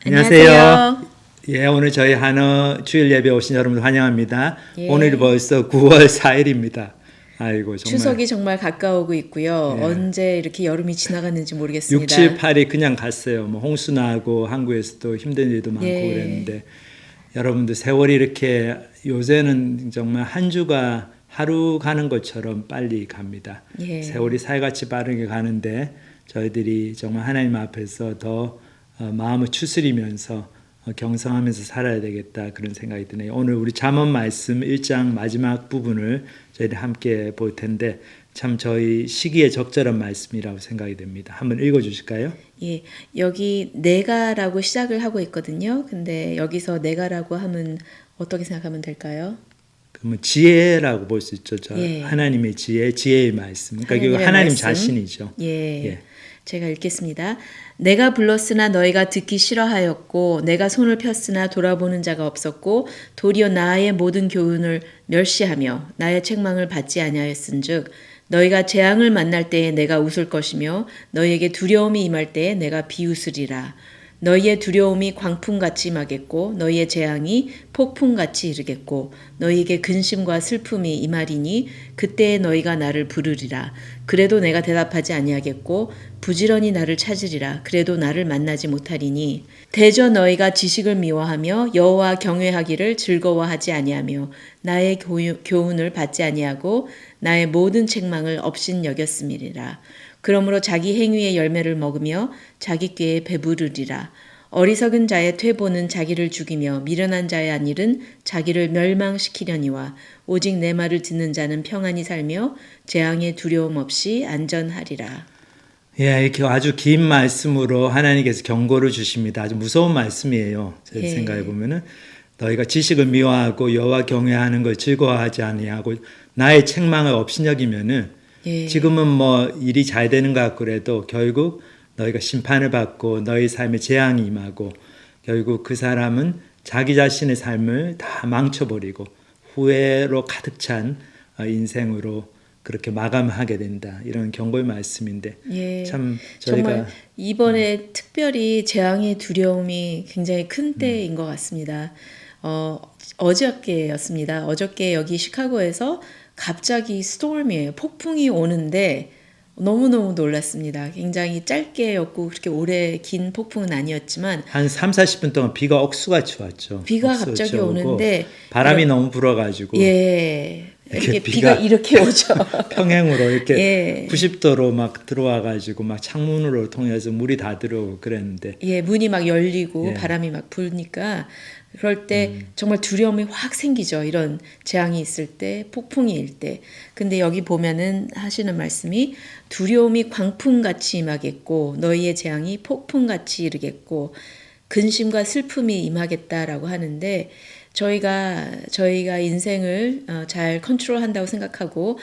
안녕하세요. 예, 오늘 저희 한어 주일 예배 오신 여러분 환영합니다. 예. 오늘이 벌써 9월 4일입니다. 아이고, 정말. 추석이 정말 가까우고 있고요. 예. 언제 이렇게 여름이 지나갔는지 6, 모르겠습니다. 7, 8이 그냥 갔어요. 뭐 홍수 나고 한국에서도 힘든 일도 많고 예. 그랬는데 여러분들 세월이 이렇게 요새는 정말 한 주가 하루 가는 것처럼 빨리 갑니다. 예. 세월이 살같이 빠르게 가는데 저희들이 정말 하나님 앞에서 더 마음을 추스리면서 경성하면서 살아야 되겠다 그런 생각이 드네요. 오늘 우리 잠언 말씀 1장 마지막 부분을 저희들 함께 볼 텐데 참 저희 시기에 적절한 말씀이라고 생각이 됩니다. 한번 읽어주실까요? 예, 여기 내가라고 시작을 하고 있거든요. 근데 여기서 내가라고 하면 어떻게 생각하면 될까요? 그러면 지혜라고 볼 수 있죠. 예. 하나님의 지혜, 지혜의 말씀. 그러니까 이거 하나님의 하나님 말씀. 자신이죠. 예. 예. 제가 읽겠습니다. 내가 불렀으나 너희가 듣기 싫어하였고 내가 손을 폈으나 돌아보는 자가 없었고 도리어 나의 모든 교훈을 멸시하며 나의 책망을 받지 아니하였은즉 너희가 재앙을 만날 때에 내가 웃을 것이며 너희에게 두려움이 임할 때에 내가 비웃으리라. 너희의 두려움이 광풍같이 임하겠고 너희의 재앙이 폭풍같이 이르겠고 너희에게 근심과 슬픔이 임하리니 그때에 너희가 나를 부르리라. 그래도 내가 대답하지 아니하겠고 부지런히 나를 찾으리라. 그래도 나를 만나지 못하리니 대저 너희가 지식을 미워하며 여호와 경외하기를 즐거워하지 아니하며 나의 교훈을 받지 아니하고 나의 모든 책망을 업신여겼음이리라. 그러므로 자기 행위의 열매를 먹으며 자기 꾀에 배부르리라. 어리석은 자의 퇴보는 자기를 죽이며 미련한 자의 안일은 자기를 멸망시키려니와 오직 내 말을 듣는 자는 평안히 살며 재앙의 두려움 없이 안전하리라. 예, 이렇게 아주 긴 말씀으로 하나님께서 경고를 주십니다. 아주 무서운 말씀이에요. 제 예. 생각해 보면은 너희가 지식을 미워하고 여호와 경외하는 걸 즐거워하지 아니하고 나의 책망을 업신여기면은 예. 지금은 뭐 일이 잘 되는 것 같고 그래도 결국 너희가 심판을 받고 너희 삶에 재앙이 임하고 결국 그 사람은 자기 자신의 삶을 다 망쳐버리고 후회로 가득 찬 인생으로 그렇게 마감하게 된다. 이런 경고의 말씀인데 예. 참 저희가 정말 이번에 특별히 재앙의 두려움이 굉장히 큰 때인 것 같습니다. 어저께였습니다. 어저께 여기 시카고에서 갑자기 스톰이에요. 폭풍이 오는데 너무너무 놀랐습니다. 굉장히 짧게였고 그렇게 오래 긴 폭풍은 아니었지만 한 3, 40분 동안 비가 억수같이 왔죠. 비가 억수같이 갑자기 오고 오는데 바람이 너무 불어가지고 예. 이렇게 이렇게 비가 이렇게 오죠. 평행으로 이렇게 예. 90도로 막 들어와가지고 막 창문으로 통해서 물이 다 들어오고 그랬는데 예, 문이 막 열리고 예. 바람이 막 불니까 그럴 때 정말 두려움이 확 생기죠. 이런 재앙이 있을 때, 폭풍이 일 때. 근데 여기 보면은 하시는 말씀이 두려움이 광풍같이 임하겠고 너희의 재앙이 폭풍같이 이르겠고 근심과 슬픔이 임하겠다라고 하는데 저희가 인생을 잘 컨트롤한다고 생각하고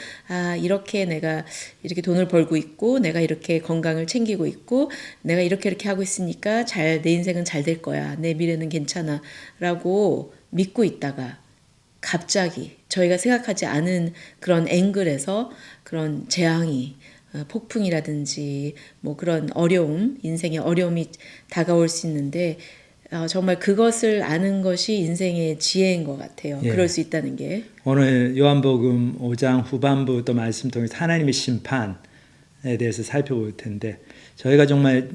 이렇게 내가 이렇게 돈을 벌고 있고 내가 이렇게 건강을 챙기고 있고 내가 이렇게 하고 있으니까 내 인생은 잘 될 거야. 내 미래는 괜찮아라고 믿고 있다가 갑자기 저희가 생각하지 않은 그런 앵글에서 그런 재앙이 폭풍이라든지 뭐 그런 어려움, 인생의 어려움이 다가올 수 있는데 정말 그것을 아는 것이 인생의 지혜인 것 같아요. 예. 그럴 수 있다는 게. 오늘 요한복음 5장 후반부 또 말씀 통해서 하나님의 심판에 대해서 살펴볼 텐데 저희가 정말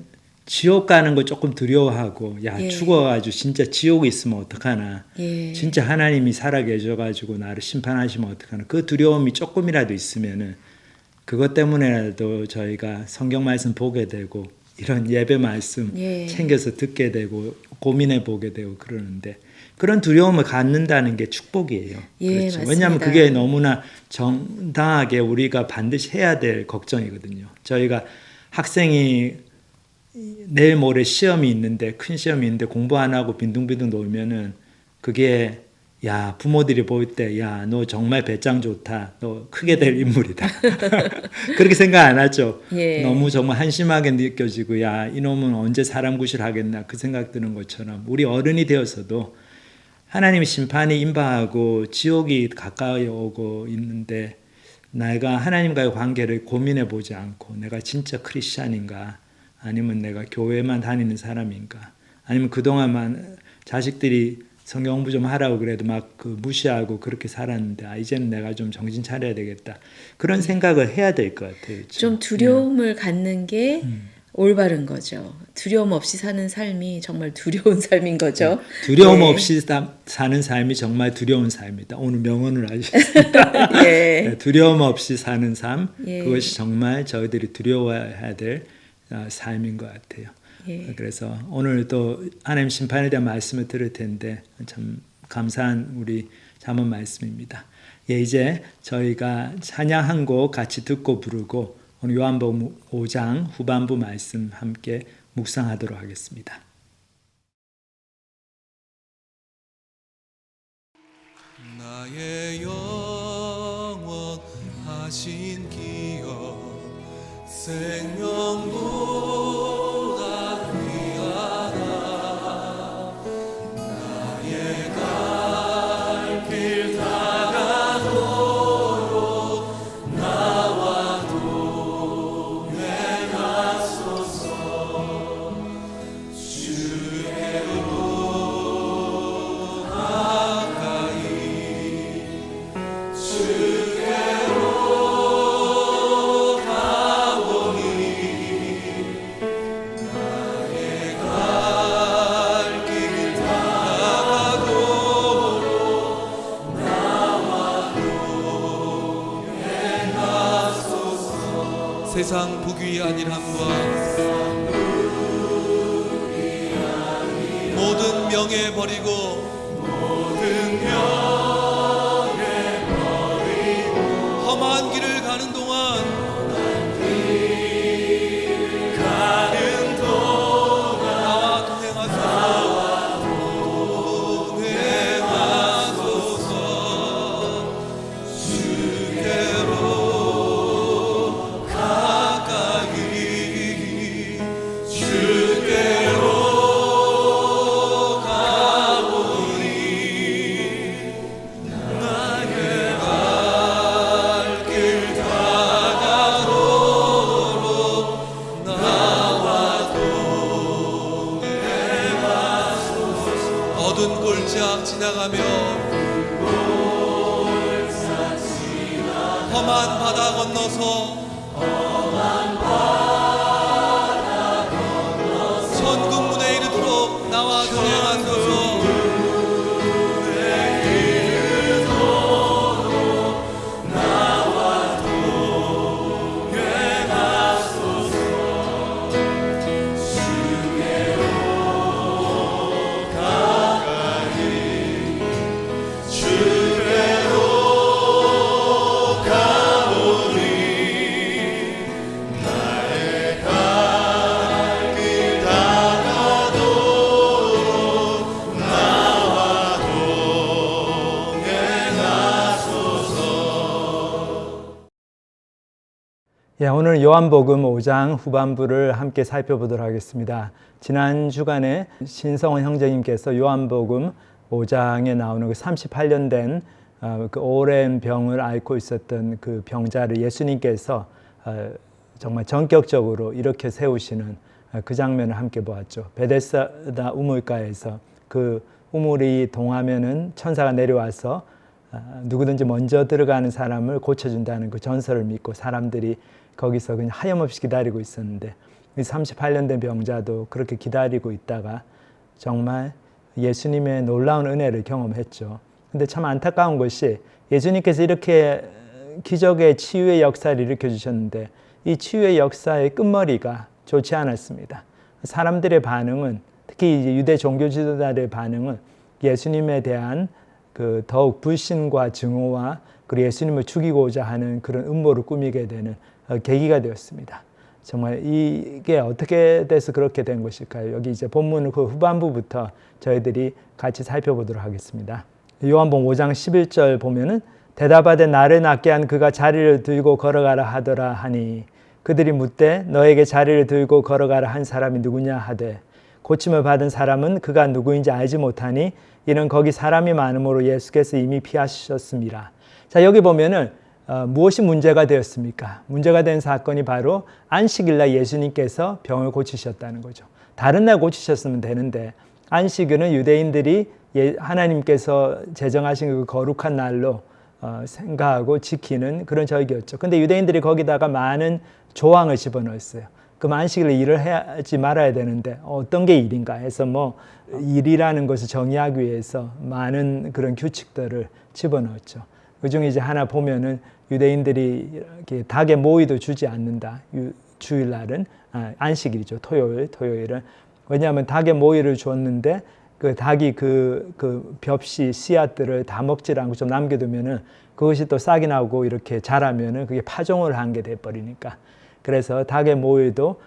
지옥 가는 거 조금 두려워하고 예. 죽어가지고 진짜 지옥에 있으면 어떡하나 예. 진짜 하나님이 살아계셔가지고 나를 심판하시면 어떡하나 그 두려움이 조금이라도 있으면은 그것 때문에라도 저희가 성경 말씀 보게 되고 이런 예배 말씀 예. 챙겨서 듣게 되고 고민해 보게 되고 그러는데 그런 두려움을 갖는다는 게 축복이에요. 예, 그렇죠. 맞습니다. 왜냐하면 그게 너무나 정당하게 우리가 반드시 해야 될 걱정이거든요. 저희가 학생이 내일 모레 시험이 있는데 큰 시험이 있는데 공부 안 하고 빈둥빈둥 놀면은 그게 부모들이 볼 때 너 정말 배짱 좋다. 너 크게 될 인물이다. 그렇게 생각 안 하죠. 예. 너무 정말 한심하게 느껴지고 이놈은 언제 사람 구실하겠나 그 생각 드는 것처럼 우리 어른이 되어서도 하나님의 심판이 임박하고 지옥이 가까이 오고 있는데 내가 하나님과의 관계를 고민해 보지 않고 내가 진짜 크리스찬인가 아니면 내가 교회만 다니는 사람인가 아니면 그동안만 자식들이 성경 공부 좀 하라고 그래도 막 그 무시하고 그렇게 살았는데 이제는 내가 좀 정신 차려야 되겠다. 그런 생각을 해야 될 것 같아요. 좀 두려움을 갖는 게 올바른 거죠. 두려움 없이 사는 삶이 정말 두려운 삶인 거죠. 두려움 네. 없이 사는 삶이 정말 두려운 삶이다. 오늘 명언을 하셨습니다. 예. 두려움 없이 사는 삶, 예. 그것이 정말 저희들이 두려워해야 될 삶인 것 같아요. 예. 그래서 오늘 또 하나님 심판에 대한 말씀을 들을 텐데 참 감사한 우리 잠언 말씀입니다. 예, 이제 저희가 찬양 한 곡 같이 듣고 부르고 오늘 요한복음 5장 후반부 말씀 함께 묵상하도록 하겠습니다. 나의 영원 하신 기업 생명보다 귀하다 나의 갈 길 다가도록 나와 동행하소서 주께로 가까이 주께로 가오니 나의 갈 길 다가도록 나와 동행하소서 세상 부귀 아니함과 모든 명예 버리고 험한 길을 가는 동안 나와 동행하소서 주께로 가까이 주께로 가오니 나의 갈 길 다가도록 나와 동행하소서 어두운 골짜 지나가며 험한 바다 건너서 천국 문에 이르도록 나와 동행하소서 주께로 가오니 나의 갈 길 다가도록 나와 동행하소서 예, 오늘 요한복음 5장 후반부를 함께 살펴보도록 하겠습니다. 지난 주간에 신성원 형제님께서 요한복음 5장에 나오는 그 38년 된 그 오랜 병을 앓고 있었던 그 병자를 예수님께서 정말 전격적으로 이렇게 세우시는 그 장면을 함께 보았죠. 베데스다 우물가에서 그 우물이 동하면은 천사가 내려와서 누구든지 먼저 들어가는 사람을 고쳐준다는 그 전설을 믿고 사람들이 거기서 그냥 하염없이 기다리고 있었는데 이 38년 된 병자도 그렇게 기다리고 있다가 정말 예수님의 놀라운 은혜를 경험했죠. 근데 참 안타까운 것이 예수님께서 이렇게 기적의 치유의 역사를 일으켜 주셨는데 이 치유의 역사의 끝머리가 좋지 않았습니다. 사람들의 반응은 특히 이제 유대 종교 지도자들의 반응은 예수님에 대한 그 더욱 불신과 증오와 그리고 예수님을 죽이고자 하는 그런 음모를 꾸미게 되는 계기가 되었습니다. 정말 이게 어떻게 돼서 그렇게 된 것일까요? 여기 이제 본문 그 후반부부터 저희들이 같이 살펴보도록 하겠습니다. 요한복음 5장 11절 보면은 대답하되 나를 낫게 한 그가 자리를 들고 걸어가라 하더라 하니 그들이 묻되 너에게 자리를 들고 걸어가라 한 사람이 누구냐 하되 고침을 받은 사람은 그가 누구인지 알지 못하니 이는 거기 사람이 많음으로 예수께서 이미 피하셨습니다. 자, 여기 보면은 무엇이 문제가 되었습니까? 문제가 된 사건이 바로 안식일날 예수님께서 병을 고치셨다는 거죠. 다른 날 고치셨으면 되는데 안식일은 유대인들이 하나님께서 제정하신 그 거룩한 날로 생각하고 지키는 그런 절기였죠. 근데 유대인들이 거기다가 많은 조항을 집어넣었어요. 그럼 안식일에 일을 하지 말아야 되는데 어떤 게 일인가 해서 뭐 일이라는 것을 정의하기 위해서 많은 그런 규칙들을 집어넣었죠. 그중에 이제 하나 보면은 유대인들이 이렇게 닭의 모이도 주지 않는다. 주일날은 안식일이죠. 토요일은 왜냐하면 닭의 모이를 줬는데 그 닭이 그 벽시 씨앗들을 다 먹질 않고 좀 남겨두면은 그것이 또 싹이 나고 이렇게 자라면은 그게 파종을 한 게 돼버리니까. 그래서 닭의 모이도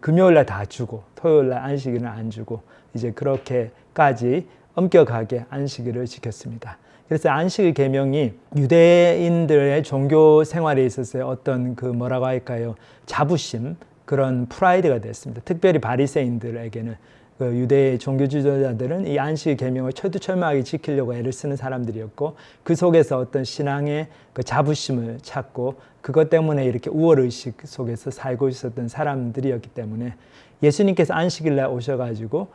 금요일날 다 주고 토요일날 안식일은 안 주고 이제 그렇게까지 엄격하게 안식일을 지켰습니다. 그래서 안식일 계명이 유대인들의 종교 생활에 있어서 어떤 그 뭐라고 할까요? 자부심, 그런 프라이드가 됐습니다. 특별히 바리새인들에게는 그 유대 종교 지도자들은 이 안식 계명을 철두철미하게 지키려고 애를 쓰는 사람들이었고 그 속에서 어떤 신앙의 그 자부심을 찾고 그것 때문에 이렇게 우월의식 속에서 살고 있었던 사람들이었기 때문에 예수님께서 안식일 날 오셔가지고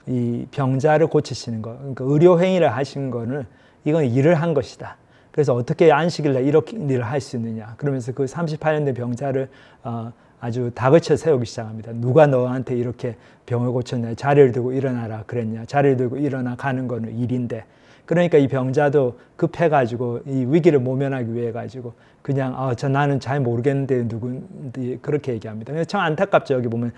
이 병자를 고치시는 거, 그러니까 의료행위를 하신 거는 이건 일을 한 것이다. 그래서 어떻게 안식일 날 이렇게 일을 할 수 있느냐. 그러면서 그 38년 된 병자를 아주 다그쳐 세우기 시작합니다. 누가 너한테 이렇게 병을 고쳤냐. 자리를 들고 일어나라 그랬냐. 자리를 들고 일어나 가는 거는 일인데. 그러니까 이 병자도 급해가지고 이 위기를 모면하기 위해 가지고 그냥 나는 잘 모르겠는데 누군지 그렇게 얘기합니다. 그래서 참 안타깝죠. 여기 보면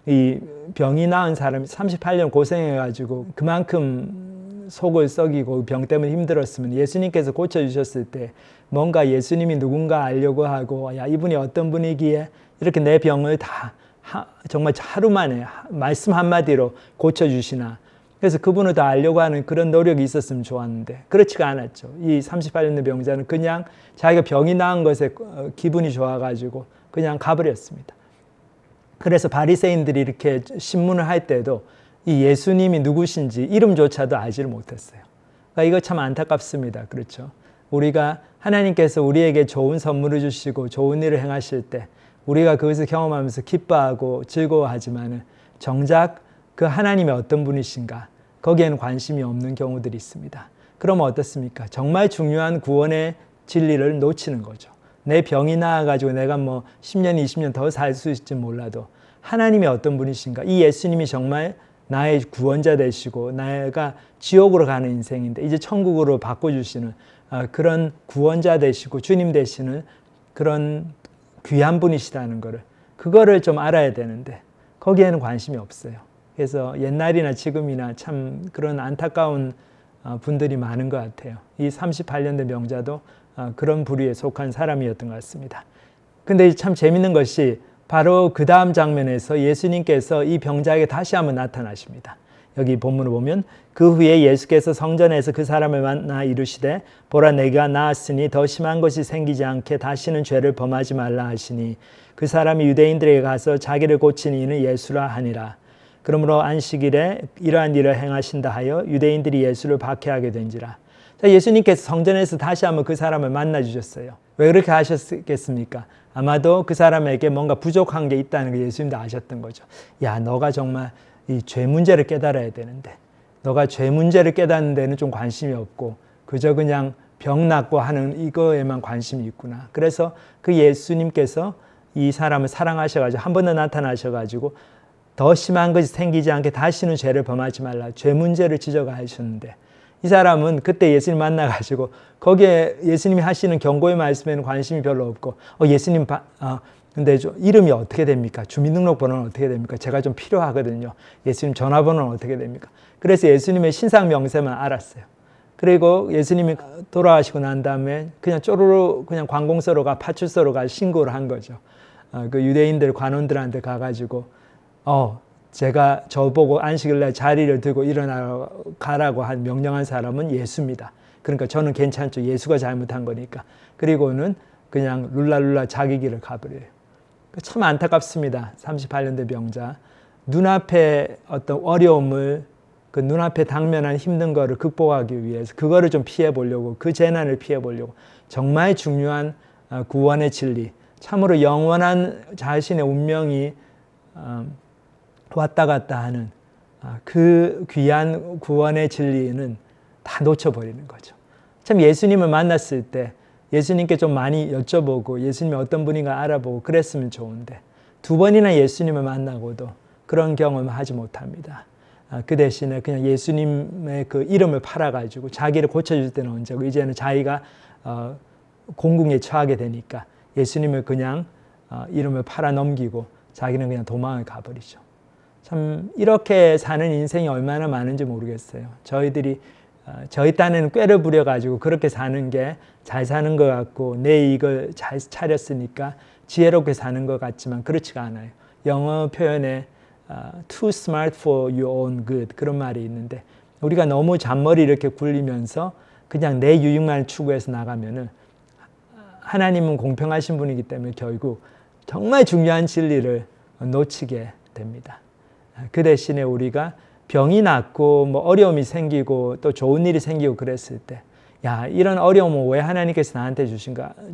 이 병이 나은 사람이 38년 고생해가지고 그만큼 속을 썩이고 병 때문에 힘들었으면 예수님께서 고쳐주셨을 때 뭔가 예수님이 누군가 알려고 하고 야 이분이 어떤 분이기에 이렇게 내 병을 다 정말 하루 만에 말씀 한마디로 고쳐주시나. 그래서 그분을 다 알려고 하는 그런 노력이 있었으면 좋았는데 그렇지가 않았죠. 이 38년 된 병자는 그냥 자기가 병이 나은 것에 기분이 좋아가지고 그냥 가버렸습니다. 그래서 바리새인들이 이렇게 신문을 할 때도 이 예수님이 누구신지 이름조차도 알지를 못했어요. 그러니까 이거 참 안타깝습니다. 그렇죠? 우리가 하나님께서 우리에게 좋은 선물을 주시고 좋은 일을 행하실 때 우리가 그것을 경험하면서 기뻐하고 즐거워하지만 정작 그 하나님이 어떤 분이신가 거기에는 관심이 없는 경우들이 있습니다. 그러면 어떻습니까? 정말 중요한 구원의 진리를 놓치는 거죠. 내 병이 나아가지고 내가 뭐 10년, 20년 더 살 수 있을지 몰라도 하나님이 어떤 분이신가? 이 예수님이 정말 나의 구원자 되시고 내가 지옥으로 가는 인생인데 이제 천국으로 바꿔주시는 그런 구원자 되시고 주님 되시는 그런 귀한 분이시라는 거를 그거를 좀 알아야 되는데 거기에는 관심이 없어요. 그래서 옛날이나 지금이나 참 그런 안타까운 분들이 많은 것 같아요. 이 38년 된 병자도 그런 부류에 속한 사람이었던 것 같습니다. 근데 참 재밌는 것이 바로 그 다음 장면에서 예수님께서 이 병자에게 다시 한번 나타나십니다. 여기 본문을 보면 그 후에 예수께서 성전에서 그 사람을 만나 이르시되 보라 내가 나았으니 더 심한 것이 생기지 않게 다시는 죄를 범하지 말라 하시니 그 사람이 유대인들에게 가서 자기를 고친 이는 예수라 하니라. 그러므로 안식일에 이러한 일을 행하신다 하여 유대인들이 예수를 박해하게 된지라. 예수님께서 성전에서 다시 한번 그 사람을 만나 주셨어요. 왜 그렇게 하셨겠습니까? 아마도 그 사람에게 뭔가 부족한 게 있다는 걸 예수님도 아셨던 거죠. 야, 너가 정말 이 죄 문제를 깨달아야 되는데 너가 죄 문제를 깨닫는 데는 좀 관심이 없고 그저 그냥 병 낫고 하는 이거에만 관심이 있구나. 그래서 그 예수님께서 이 사람을 사랑하셔가지고 한 번 더 나타나셔가지고 더 심한 것이 생기지 않게 다시는 죄를 범하지 말라. 죄 문제를 지적하셨는데 이 사람은 그때 예수님 만나가지고 거기에 예수님이 하시는 경고의 말씀에는 관심이 별로 없고 예수님 근데 이름이 어떻게 됩니까? 주민등록번호는 어떻게 됩니까? 제가 좀 필요하거든요. 예수님 전화번호는 어떻게 됩니까? 그래서 예수님의 신상 명세만 알았어요. 그리고 예수님이 돌아가시고 난 다음에 그냥 쪼르르 그냥 관공서로 파출소로 가 신고를 한 거죠. 그 유대인들 관원들한테 가가지고 제가 저보고 안식일날 자리를 들고 일어나가라고 한 명령한 사람은 예수입니다. 그러니까 저는 괜찮죠. 예수가 잘못한 거니까. 그리고는 그냥 룰랄룰라 자기 길을 가버려요. 참 안타깝습니다. 38년 된 병자. 눈앞에 어떤 어려움을 그 눈앞에 당면한 힘든 거를 극복하기 위해서 그거를 좀 피해 보려고 그 재난을 피해 보려고 정말 중요한 구원의 진리 참으로 영원한 자신의 운명이 왔다 갔다 하는 그 귀한 구원의 진리는 다 놓쳐버리는 거죠. 참 예수님을 만났을 때 예수님께 좀 많이 여쭤보고 예수님이 어떤 분인가 알아보고 그랬으면 좋은데 2번이나 예수님을 만나고도 그런 경험을 하지 못합니다. 그 대신에 그냥 예수님의 그 이름을 팔아가지고 자기를 고쳐줄 때는 언제고 이제는 자기가 공궁에 처하게 되니까 예수님을 그냥 이름을 팔아 넘기고 자기는 그냥 도망을 가버리죠. 참 이렇게 사는 인생이 얼마나 많은지 모르겠어요. 저희 딴에는 꾀를 부려가지고 그렇게 사는 게 잘 사는 것 같고 내 이익을 잘 차렸으니까 지혜롭게 사는 것 같지만 그렇지가 않아요. 영어 표현에 too smart for your own good 그런 말이 있는데 우리가 너무 잔머리 이렇게 굴리면서 그냥 내 유익만 추구해서 나가면은 하나님은 공평하신 분이기 때문에 결국 정말 중요한 진리를 놓치게 됩니다. 그 대신에 우리가 병이 낫고 뭐 어려움이 생기고 또 좋은 일이 생기고 그랬을 때 야, 이런 어려움은 왜 하나님께서 나한테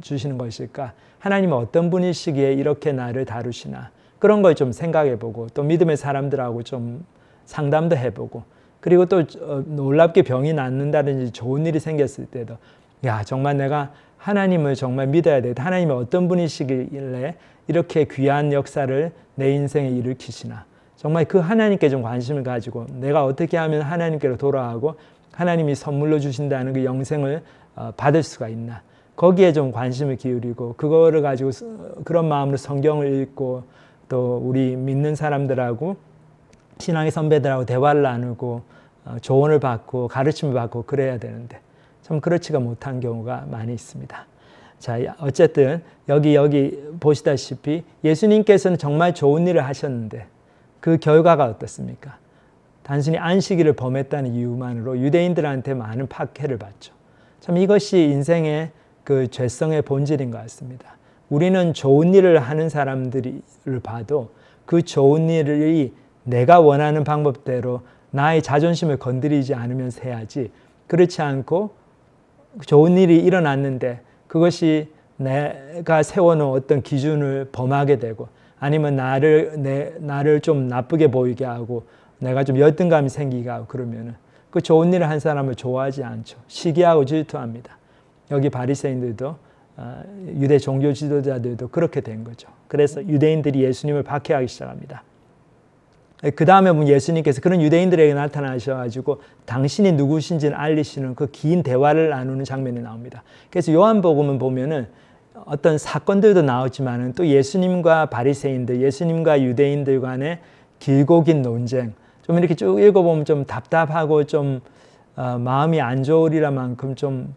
주시는 것일까? 하나님은 어떤 분이시기에 이렇게 나를 다루시나? 그런 걸 좀 생각해보고 또 믿음의 사람들하고 좀 상담도 해보고 그리고 또 놀랍게 병이 낫는다든지 좋은 일이 생겼을 때도 야, 정말 내가 하나님을 정말 믿어야 돼. 하나님이 어떤 분이시길래 이렇게 귀한 역사를 내 인생에 일으키시나? 정말 그 하나님께 좀 관심을 가지고 내가 어떻게 하면 하나님께로 돌아가고 하나님이 선물로 주신다는 그 영생을 받을 수가 있나? 거기에 좀 관심을 기울이고 그거를 가지고 그런 마음으로 성경을 읽고 또 우리 믿는 사람들하고 신앙의 선배들하고 대화를 나누고 조언을 받고 가르침을 받고 그래야 되는데 참 그렇지가 못한 경우가 많이 있습니다. 자, 어쨌든 여기 보시다시피 예수님께서는 정말 좋은 일을 하셨는데 그 결과가 어떻습니까? 단순히 안식일을 범했다는 이유만으로 유대인들한테 많은 박해를 받죠. 참 이것이 인생의 그 죄성의 본질인 것 같습니다. 우리는 좋은 일을 하는 사람들을 봐도 그 좋은 일이 내가 원하는 방법대로 나의 자존심을 건드리지 않으면서 해야지 그렇지 않고 좋은 일이 일어났는데 그것이 내가 세워놓은 어떤 기준을 범하게 되고 아니면 나를 좀 나쁘게 보이게 하고 내가 좀 열등감이 생기게 하고 그러면은 그 좋은 일을 한 사람을 좋아하지 않죠. 시기하고 질투합니다. 여기 바리새인들도 유대 종교 지도자들도 그렇게 된 거죠. 그래서 유대인들이 예수님을 박해하기 시작합니다. 그 다음에 보면 예수님께서 그런 유대인들에게 나타나셔가지고 당신이 누구신지를 알리시는 그 긴 대화를 나누는 장면이 나옵니다. 그래서 요한복음을 보면은 어떤 사건들도 나오지만은 또 예수님과 바리새인들, 예수님과 유대인들 간의 길고 긴 논쟁, 좀 이렇게 쭉 읽어보면 좀 답답하고 좀 마음이 안 좋으리라 만큼 좀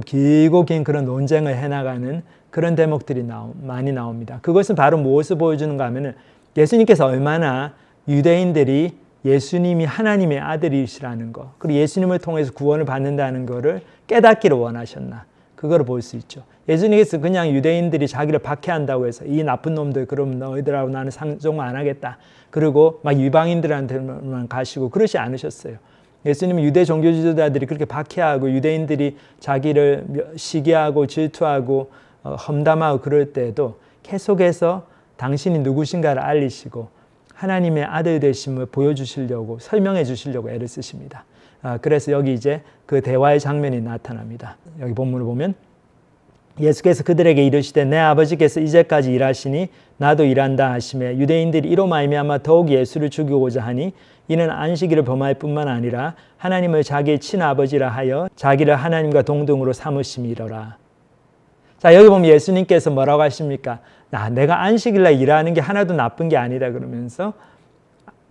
길고 긴 그런 논쟁을 해나가는 그런 대목들이 많이 나옵니다. 그것은 바로 무엇을 보여주는가 하면은 예수님께서 얼마나 유대인들이 예수님이 하나님의 아들이시라는 거, 그리고 예수님을 통해서 구원을 받는다는 것을 깨닫기를 원하셨나, 그걸 볼 수 있죠. 예수님께서 그냥 유대인들이 자기를 박해한다고 해서 이 나쁜 놈들 그럼 너희들하고 나는 상종 안 하겠다. 그리고 막 이방인들한테만 가시고 그러지 않으셨어요. 예수님은 유대 종교 지도자들이 그렇게 박해하고 유대인들이 자기를 시기하고 질투하고 험담하고 그럴 때에도 계속해서 당신이 누구신가를 알리시고 하나님의 아들 되심을 보여주시려고 설명해 주시려고 애를 쓰십니다. 그래서 여기 이제 그 대화의 장면이 나타납니다. 여기 본문을 보면 예수께서 그들에게 이르시되 내 아버지께서 이제까지 일하시니 나도 일한다 하시매 유대인들이 이로 말미암아 더욱 예수를 죽이고자 하니 이는 안식일을 범할 뿐만 아니라 하나님을 자기의 친아버지라 하여 자기를 하나님과 동등으로 삼으심이로라. 자, 여기 보면 예수님께서 뭐라고 하십니까? 내가 안식일날 일하는 게 하나도 나쁜 게 아니다 그러면서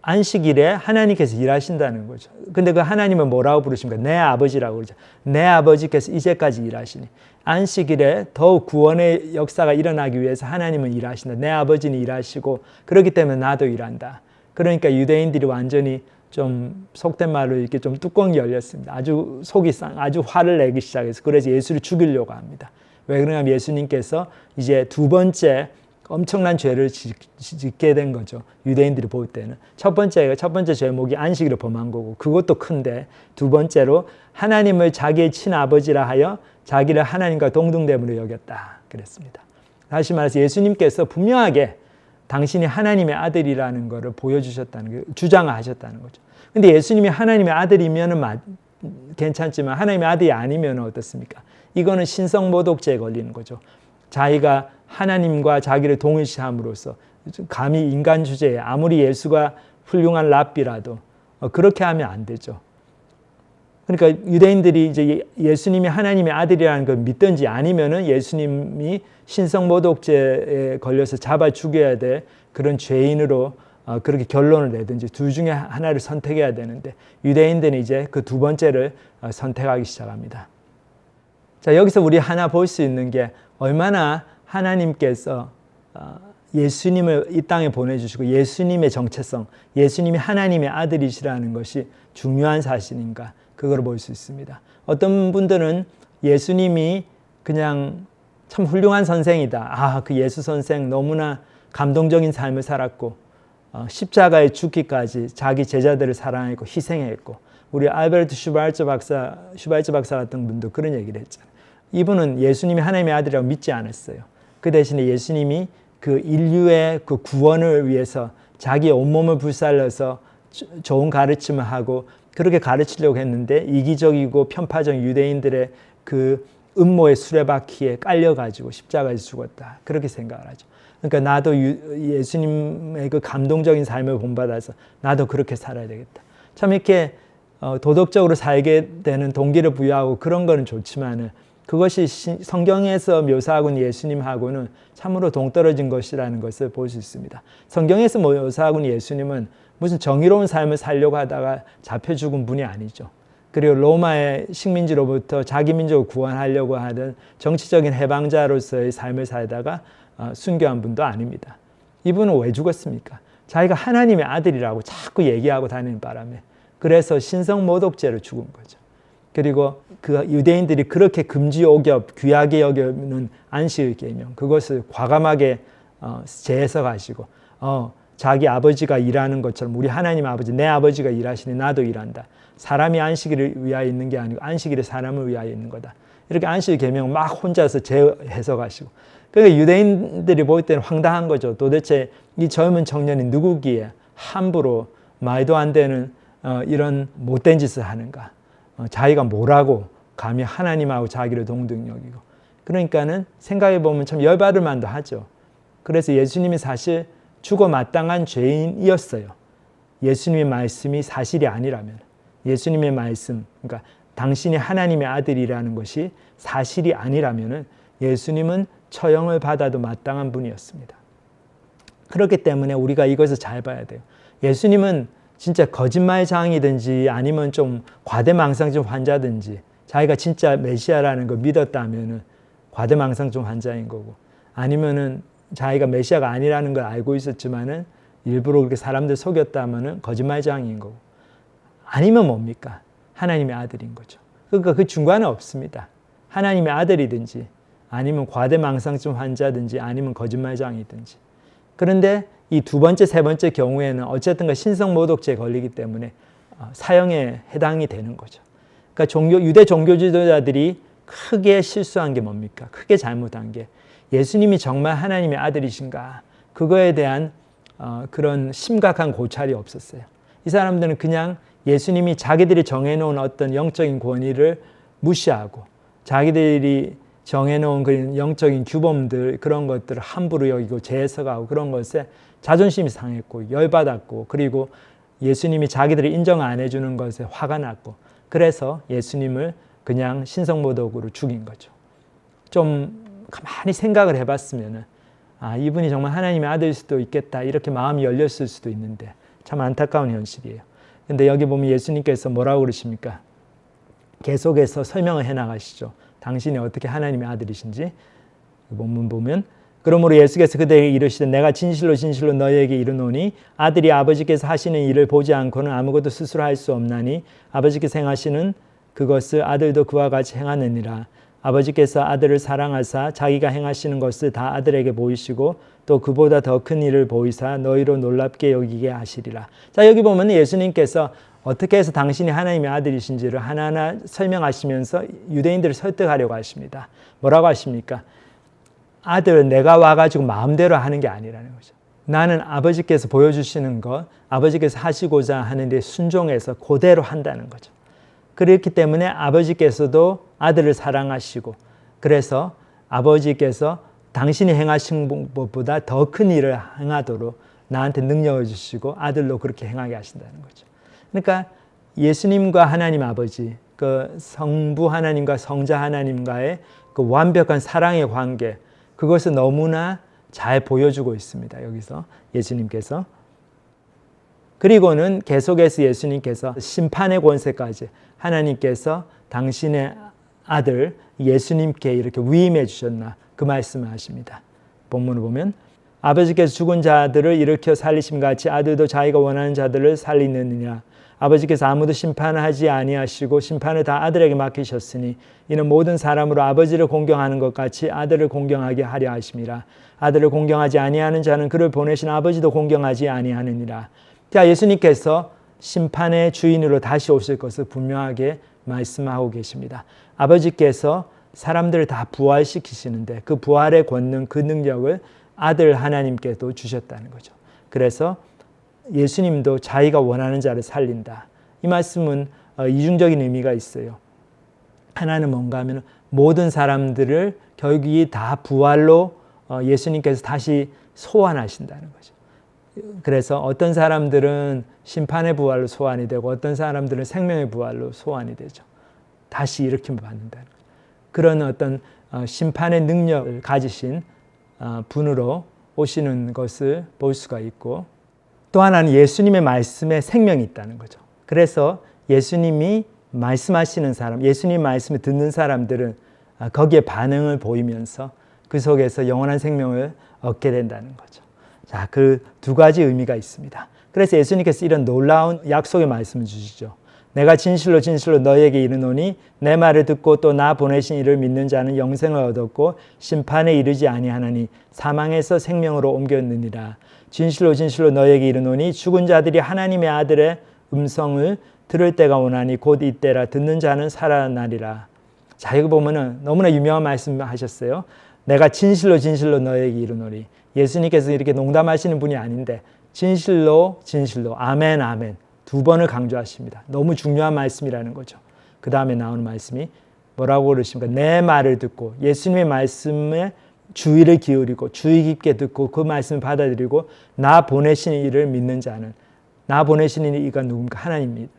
안식일에 하나님께서 일하신다는 거죠. 근데 그 하나님은 뭐라고 부르십니까? 내 아버지라고 그러죠. 내 아버지께서 이제까지 일하시니. 안식일에 더욱 구원의 역사가 일어나기 위해서 하나님은 일하신다. 내 아버지는 일하시고 그렇기 때문에 나도 일한다. 그러니까 유대인들이 완전히 좀 속된 말로 이렇게 좀 뚜껑이 열렸습니다. 아주 속이 아주 화를 내기 시작해서 그래서 예수를 죽이려고 합니다. 왜 그러냐면 예수님께서 이제 두 번째 엄청난 죄를 짓게 된 거죠. 유대인들이 볼 때는. 첫 번째 죄목이 안식일을 범한 거고 그것도 큰데 두 번째로 하나님을 자기의 친아버지라 하여 자기를 하나님과 동등됨으로 여겼다 그랬습니다. 다시 말해서 예수님께서 분명하게 당신이 하나님의 아들이라는 것을 보여주셨다는 거, 주장하셨다는 거죠. 근데 예수님이 하나님의 아들이면은 괜찮지만 하나님의 아들이 아니면 어떻습니까? 이거는 신성모독죄에 걸리는 거죠. 자기가 하나님과 자기를 동일시함으로써 감히 인간 주제에 아무리 예수가 훌륭한 랍비라도 그렇게 하면 안 되죠. 그러니까 유대인들이 이제 예수님이 하나님의 아들이라는 걸 믿든지 아니면은 예수님이 신성모독죄에 걸려서 잡아 죽여야 될 그런 죄인으로 그렇게 결론을 내든지 둘 중에 하나를 선택해야 되는데 유대인들은 이제 그 두 번째를 선택하기 시작합니다. 자, 여기서 우리 하나 볼 수 있는 게 얼마나 하나님께서 예수님을 이 땅에 보내주시고 예수님의 정체성, 예수님이 하나님의 아들이시라는 것이 중요한 사실인가 그걸 볼 수 있습니다. 어떤 분들은 예수님이 그냥 참 훌륭한 선생이다. 그 예수 선생 너무나 감동적인 삶을 살았고 십자가에 죽기까지 자기 제자들을 사랑했고 희생했고 우리 알베르트 슈발츠 박사 같은 분도 그런 얘기를 했잖아요. 이분은 예수님이 하나님의 아들이라고 믿지 않았어요. 그 대신에 예수님이 그 인류의 그 구원을 위해서 자기의 온몸을 불살려서 좋은 가르침을 하고 그렇게 가르치려고 했는데 이기적이고 편파적 유대인들의 그 음모의 수레바퀴에 깔려가지고 십자가에서 죽었다. 그렇게 생각을 하죠. 그러니까 나도 예수님의 그 감동적인 삶을 본받아서 나도 그렇게 살아야 되겠다. 참 이렇게 도덕적으로 살게 되는 동기를 부여하고 그런 거는 좋지만은 그것이 성경에서 묘사하고 있는 예수님하고는 참으로 동떨어진 것이라는 것을 볼 수 있습니다. 성경에서 묘사하고 있는 예수님은 무슨 정의로운 삶을 살려고 하다가 잡혀 죽은 분이 아니죠. 그리고 로마의 식민지로부터 자기 민족을 구원하려고 하던 정치적인 해방자로서의 삶을 살다가 순교한 분도 아닙니다. 이분은 왜 죽었습니까? 자기가 하나님의 아들이라고 자꾸 얘기하고 다니는 바람에 그래서 신성모독죄로 죽은 거죠. 그리고 그 유대인들이 그렇게 금지오겹, 귀하게 여기는 안식일 계명 그것을 과감하게 재해석하시고 자기 아버지가 일하는 것처럼 우리 하나님 아버지 내 아버지가 일하시니 나도 일한다. 사람이 안식일을 위하여 있는 게 아니고 안식일이 사람을 위하여 있는 거다. 이렇게 안식일 계명 막 혼자서 재해석하시고 그러니까 유대인들이 볼 때는 황당한 거죠. 도대체 이 젊은 청년이 누구기에 함부로 말도 안 되는 이런 못된 짓을 하는가. 자기가 뭐라고 감히 하나님하고 자기를 동등 여기고 그러니까는 생각해 보면 참 열받을 만도 하죠. 그래서 예수님이 사실 죽어 마땅한 죄인이었어요. 예수님의 말씀이 사실이 아니라면 예수님의 말씀 그러니까 당신이 하나님의 아들이라는 것이 사실이 아니라면은 예수님은 처형을 받아도 마땅한 분이었습니다. 그렇기 때문에 우리가 이것을 잘 봐야 돼요. 예수님은 진짜 거짓말장이든지 아니면 좀 과대망상증 환자든지 자기가 진짜 메시아라는 걸 믿었다면은 과대망상증 환자인 거고 아니면은 자기가 메시아가 아니라는 걸 알고 있었지만은 일부러 그렇게 사람들 속였다면은 거짓말장인 거고 아니면 뭡니까? 하나님의 아들인 거죠. 그러니까 그 중간에 없습니다. 하나님의 아들이든지 아니면 과대망상증 환자든지 아니면 거짓말장이든지 그런데 이 두 번째, 세 번째 경우에는 어쨌든 신성모독죄에 걸리기 때문에 사형에 해당이 되는 거죠. 그러니까 유대 종교 지도자들이 크게 실수한 게 뭡니까? 크게 잘못한 게 예수님이 정말 하나님의 아들이신가? 그거에 대한 그런 심각한 고찰이 없었어요. 이 사람들은 그냥 예수님이 자기들이 정해놓은 어떤 영적인 권위를 무시하고 자기들이 정해놓은 그 영적인 규범들 그런 것들을 함부로 여기고 재해석하고 그런 것에 자존심이 상했고 열받았고 그리고 예수님이 자기들이 인정 안 해주는 것에 화가 났고 그래서 예수님을 그냥 신성모독으로 죽인 거죠. 좀 가만히 생각을 해봤으면 이분이 정말 하나님의 아들일 수도 있겠다 이렇게 마음이 열렸을 수도 있는데 참 안타까운 현실이에요. 근데 여기 보면 예수님께서 뭐라고 그러십니까? 계속해서 설명을 해나가시죠. 당신이 어떻게 하나님의 아들이신지 본문 보면 그러므로 예수께서 그들에게 이르시되 내가 진실로 진실로 너희에게 이르노니 아들이 아버지께서 하시는 일을 보지 않고는 아무것도 스스로 할 수 없나니 아버지께서 행하시는 그것을 아들도 그와 같이 행하느니라. 아버지께서 아들을 사랑하사 자기가 행하시는 것을 다 아들에게 보이시고 또 그보다 더 큰 일을 보이사 너희로 놀랍게 여기게 하시리라. 자, 여기 보면 예수님께서 어떻게 해서 당신이 하나님의 아들이신지를 하나하나 설명하시면서 유대인들을 설득하려고 하십니다. 뭐라고 하십니까? 아들 내가 와가지고 마음대로 하는 게 아니라는 거죠. 나는 아버지께서 보여주시는 것, 아버지께서 하시고자 하는 데 순종해서 그대로 한다는 거죠. 그렇기 때문에 아버지께서도 아들을 사랑하시고, 그래서 아버지께서 당신이 행하신 것보다 더 큰 일을 행하도록 나한테 능력을 주시고 아들로 그렇게 행하게 하신다는 거죠. 그러니까 예수님과 하나님 아버지, 그 성부 하나님과 성자 하나님과의 그 완벽한 사랑의 관계, 그것을 너무나 잘 보여주고 있습니다. 여기서 예수님께서. 그리고는 계속해서 예수님께서 심판의 권세까지 하나님께서 당신의 아들 예수님께 이렇게 위임해 주셨나, 그 말씀을 하십니다. 본문을 보면 아버지께서 죽은 자들을 일으켜 살리심 같이 아들도 자기가 원하는 자들을 살리느니라. 아버지께서 아무도 심판하지 아니하시고 심판을 다 아들에게 맡기셨으니 이는 모든 사람으로 아버지를 공경하는 것 같이 아들을 공경하게 하려 하심이라. 아들을 공경하지 아니하는 자는 그를 보내신 아버지도 공경하지 아니하느니라. 자, 예수님께서 심판의 주인으로 다시 오실 것을 분명하게 말씀하고 계십니다. 아버지께서 사람들을 다 부활시키시는데 그 부활의 권능, 그 능력을 아들 하나님께도 주셨다는 거죠. 그래서 예수님도 자기가 원하는 자를 살린다. 이 말씀은 이중적인 의미가 있어요. 하나는 뭔가 하면 모든 사람들을 결국이 다 부활로 예수님께서 다시 소환하신다는 거죠. 그래서 어떤 사람들은 심판의 부활로 소환이 되고 어떤 사람들은 생명의 부활로 소환이 되죠. 다시 일으킴을 받는다는 거죠. 그런 어떤 심판의 능력을 가지신 분으로 오시는 것을 볼 수가 있고, 또 하나는 예수님의 말씀에 생명이 있다는 거죠. 그래서 예수님이 말씀하시는 사람, 예수님 말씀을 듣는 사람들은 거기에 반응을 보이면서 그 속에서 영원한 생명을 얻게 된다는 거죠. 자, 그 두 가지 의미가 있습니다. 그래서 예수님께서 이런 놀라운 약속의 말씀을 주시죠. 내가 진실로 진실로 너희에게 이르노니 내 말을 듣고 또 나 보내신 이를 믿는 자는 영생을 얻었고 심판에 이르지 아니하나니 사망에서 생명으로 옮겼느니라. 진실로 진실로 너희에게 이르노니 죽은 자들이 하나님의 아들의 음성을 들을 때가 오나니 곧 이때라. 듣는 자는 살아나리라. 자, 이거 보면은 너무나 유명한 말씀 하셨어요. 내가 진실로 진실로 너희에게 이르노니. 예수님께서 이렇게 농담하시는 분이 아닌데 진실로 진실로 아멘 아멘 두 번을 강조하십니다. 너무 중요한 말씀이라는 거죠. 그 다음에 나오는 말씀이 뭐라고 그러십니까? 내 말을 듣고 예수님의 말씀에 주의를 기울이고 주의 깊게 듣고 그 말씀을 받아들이고 나 보내신 이를 믿는 자는, 나 보내신 이가 누굽니까? 하나님입니다.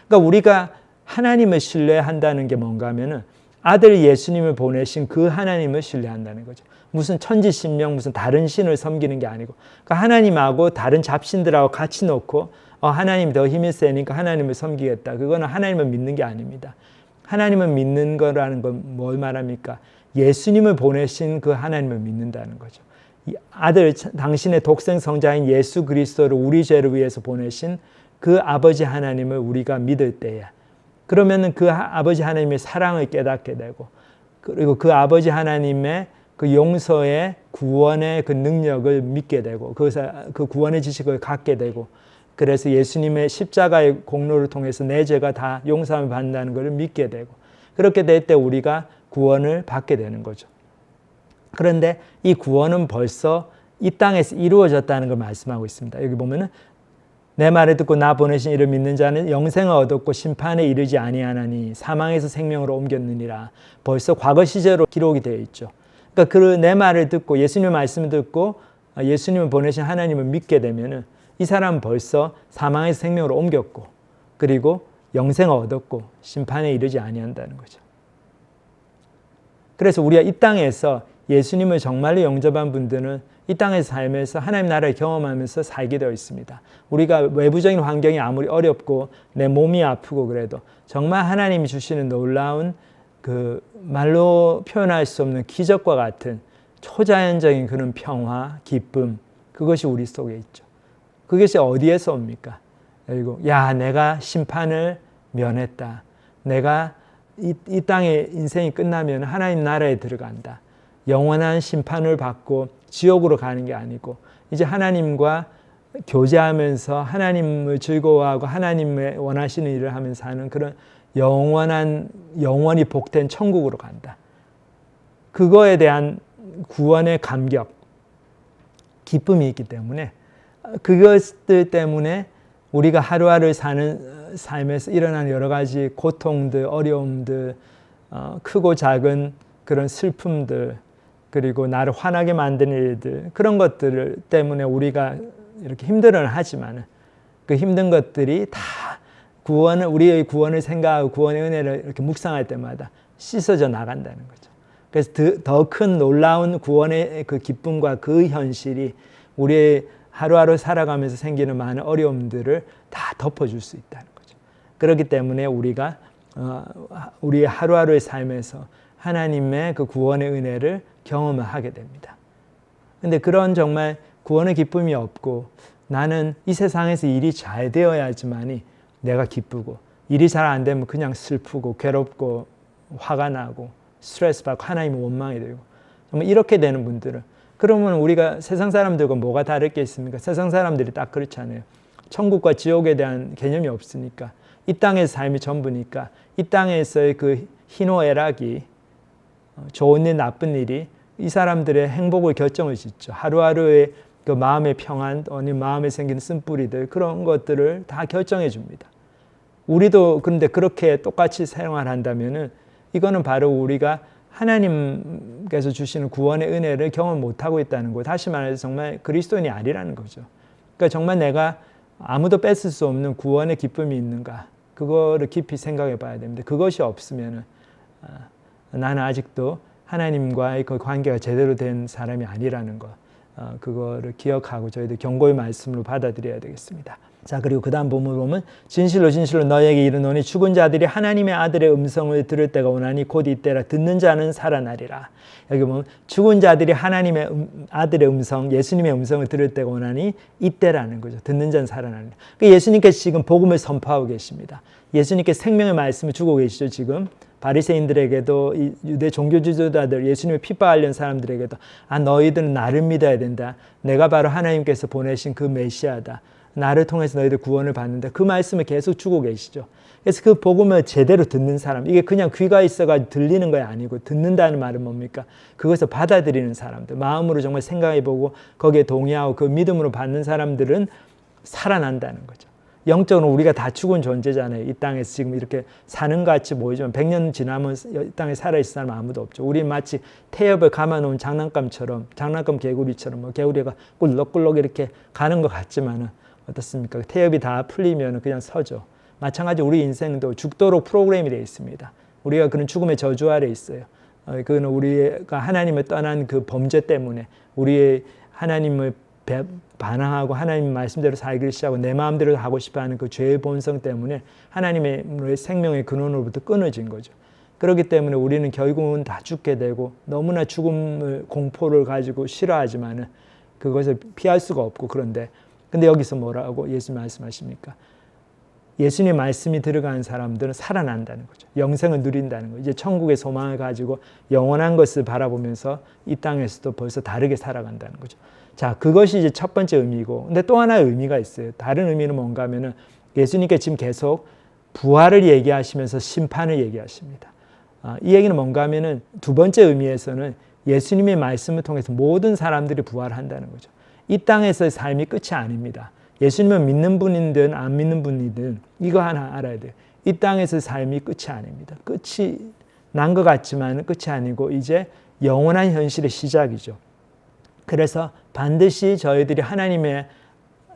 그러니까 우리가 하나님을 신뢰한다는 게 뭔가 하면은 아들 예수님을 보내신 그 하나님을 신뢰한다는 거죠. 무슨 천지신명, 무슨 다른 신을 섬기는 게 아니고, 그러니까 하나님하고 다른 잡신들하고 같이 놓고 하나님이 더 힘이 세니까 하나님을 섬기겠다. 그거는 하나님을 믿는 게 아닙니다. 하나님을 믿는 거라는 건 뭘 말합니까? 예수님을 보내신 그 하나님을 믿는다는 거죠. 이 아들, 당신의 독생 성자인 예수 그리스도를 우리 죄를 위해서 보내신 그 아버지 하나님을 우리가 믿을 때에, 그러면은 그 아버지 하나님의 사랑을 깨닫게 되고, 그리고 그 아버지 하나님의 그 용서의 구원의 그 능력을 믿게 되고, 그 구원의 지식을 갖게 되고, 그래서 예수님의 십자가의 공로를 통해서 내 죄가 다 용서함을 받는다는 것을 믿게 되고, 그렇게 될 때 우리가 구원을 받게 되는 거죠. 그런데 이 구원은 벌써 이 땅에서 이루어졌다는 걸 말씀하고 있습니다. 여기 보면은 내 말을 듣고 나 보내신 이를 믿는 자는 영생을 얻었고 심판에 이르지 아니하나니 사망에서 생명으로 옮겼느니라. 벌써 과거 시제로 기록이 되어 있죠. 그러니까 그 내 말을 듣고 예수님의 말씀을 듣고 예수님을 보내신 하나님을 믿게 되면은 이 사람은 벌써 사망에서 생명으로 옮겼고, 그리고 영생을 얻었고 심판에 이르지 아니한다는 거죠. 그래서 우리가 이 땅에서 예수님을 정말로 영접한 분들은 이 땅에서 살면서 하나님 나라를 경험하면서 살게 되어 있습니다. 우리가 외부적인 환경이 아무리 어렵고 내 몸이 아프고 그래도 정말 하나님이 주시는 놀라운 그 말로 표현할 수 없는 기적과 같은 초자연적인 그런 평화, 기쁨, 그것이 우리 속에 있죠. 그것이 어디에서 옵니까? 그리고 내가 심판을 면했다. 내가 이 땅의 인생이 끝나면 하나님 나라에 들어간다. 영원한 심판을 받고 지옥으로 가는 게 아니고 이제 하나님과 교제하면서 하나님을 즐거워하고 하나님의 원하시는 일을 하면서 하는 그런 영원히 복된 천국으로 간다. 그거에 대한 구원의 감격, 기쁨이 있기 때문에 그것들 때문에 우리가 하루하루 사는 삶에서 일어나는 여러 가지 고통들, 어려움들, 크고 작은 그런 슬픔들, 그리고 나를 화나게 만드는 일들, 그런 것들 때문에 우리가 이렇게 힘들어는 하지만 그 힘든 것들이 다 우리의 구원을 생각하고 구원의 은혜를 이렇게 묵상할 때마다 씻어져 나간다는 거죠. 그래서 더 큰 놀라운 구원의 그 기쁨과 그 현실이 우리의 하루하루 살아가면서 생기는 많은 어려움들을 다 덮어줄 수 있다는 거죠. 그렇기 때문에 우리가 우리의 하루하루의 삶에서 하나님의 그 구원의 은혜를 경험을 하게 됩니다. 근데 그런 정말 구원의 기쁨이 없고 나는 이 세상에서 일이 잘 되어야지만이 내가 기쁘고 일이 잘 안 되면 그냥 슬프고 괴롭고 화가 나고 스트레스 받고 하나님을 원망이 되고 정말 이렇게 되는 분들은 그러면 우리가 세상 사람들과 뭐가 다를 게 있습니까? 세상 사람들이 딱 그렇잖아요. 천국과 지옥에 대한 개념이 없으니까 이 땅의 삶이 전부니까 이 땅에서의 그 희노애락이 좋은 일 나쁜 일이 이 사람들의 행복을 결정을 짓죠. 하루하루의 그 마음의 평안 아니면 마음에 생기는 쓴뿌리들 그런 것들을 다 결정해 줍니다. 우리도 그런데 그렇게 똑같이 생활한다면은 이거는 바로 우리가 하나님께서 주시는 구원의 은혜를 경험 못하고 있다는 거. 다시 말해서 정말 그리스도인이 아니라는 거죠. 그러니까 정말 내가 아무도 뺏을 수 없는 구원의 기쁨이 있는가. 그거를 깊이 생각해 봐야 됩니다. 그것이 없으면 나는 아직도 하나님과의 그 관계가 제대로 된 사람이 아니라는 것. 그거를 기억하고 저희들 경고의 말씀으로 받아들여야 되겠습니다. 자, 그리고 그 다음 본문을 보면 진실로 진실로 너희에게 이르노니 죽은 자들이 하나님의 아들의 음성을 들을 때가 오나니 곧 이때라. 듣는 자는 살아나리라. 여기 보면 죽은 자들이 하나님의 아들의 음성, 예수님의 음성을 들을 때가 오나니 이때라는 거죠. 듣는 자는 살아나리라. 그러니까 예수님께서 지금 복음을 선포하고 계십니다. 예수님께 생명의 말씀을 주고 계시죠. 지금 바리새인들에게도 이 유대 종교 지도자들, 예수님을 핍박하려는 사람들에게도 너희들은 나를 믿어야 된다. 내가 바로 하나님께서 보내신 그 메시아다. 나를 통해서 너희들 구원을 받는다. 그 말씀을 계속 주고 계시죠. 그래서 그 복음을 제대로 듣는 사람, 이게 그냥 귀가 있어가지고 들리는 거 아니고 듣는다는 말은 뭡니까? 그것을 받아들이는 사람들, 마음으로 정말 생각해보고 거기에 동의하고 그 믿음으로 받는 사람들은 살아난다는 거죠. 영적으로 우리가 다 죽은 존재잖아요. 이 땅에서 지금 이렇게 사는 것 같이 보이지만 100년 지나면 이 땅에 살아있을 사람 아무도 없죠. 우리 마치 태엽을 감아놓은 장난감 개구리처럼 뭐 개구리가 꿀럭꿀럭 이렇게 가는 것 같지만은 어떻습니까? 태엽이 다 풀리면 그냥 서죠. 마찬가지로 우리 인생도 죽도록 프로그램이 되어 있습니다. 우리가 그런 죽음의 저주 아래 있어요. 그거는 우리가 하나님을 떠난 그 범죄 때문에 우리의 하나님을 반항하고 하나님 말씀대로 살기를 시작하고 내 마음대로 하고 싶어하는 그 죄의 본성 때문에 하나님의 생명의 근원으로부터 끊어진 거죠. 그렇기 때문에 우리는 결국은 다 죽게 되고 너무나 죽음을 공포를 가지고 싫어하지만은 그것을 피할 수가 없고 근데 여기서 뭐라고 예수 말씀하십니까? 예수님의 말씀이 들어가는 사람들은 살아난다는 거죠. 영생을 누린다는 거죠. 이제 천국의 소망을 가지고 영원한 것을 바라보면서 이 땅에서도 벌써 다르게 살아간다는 거죠. 자, 그것이 이제 첫 번째 의미고, 근데 또 하나의 의미가 있어요. 다른 의미는 뭔가 하면은 예수님께 지금 계속 부활을 얘기하시면서 심판을 얘기하십니다. 이 얘기는 뭔가 하면은 두 번째 의미에서는 예수님의 말씀을 통해서 모든 사람들이 부활한다는 거죠. 이 땅에서의 삶이 끝이 아닙니다. 예수님을 믿는 분이든 안 믿는 분이든 이거 하나 알아야 돼요. 이 땅에서의 삶이 끝이 아닙니다. 끝이 난 것 같지만 끝이 아니고 이제 영원한 현실의 시작이죠. 그래서 반드시 저희들이 하나님의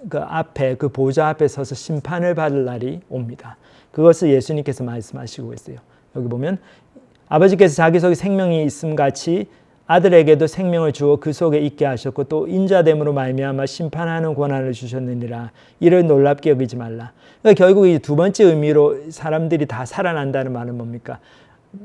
그 앞에 그 보좌 앞에 서서 심판을 받을 날이 옵니다. 그것을 예수님께서 말씀하시고 있어요. 여기 보면 아버지께서 자기 속에 생명이 있음 같이 아들에게도 생명을 주어 그 속에 있게 하셨고 또 인자됨으로 말미암아 심판하는 권한을 주셨느니라. 이를 놀랍게 여기지 말라. 그러니까 결국 이 두 번째 의미로 사람들이 다 살아난다는 말은 뭡니까?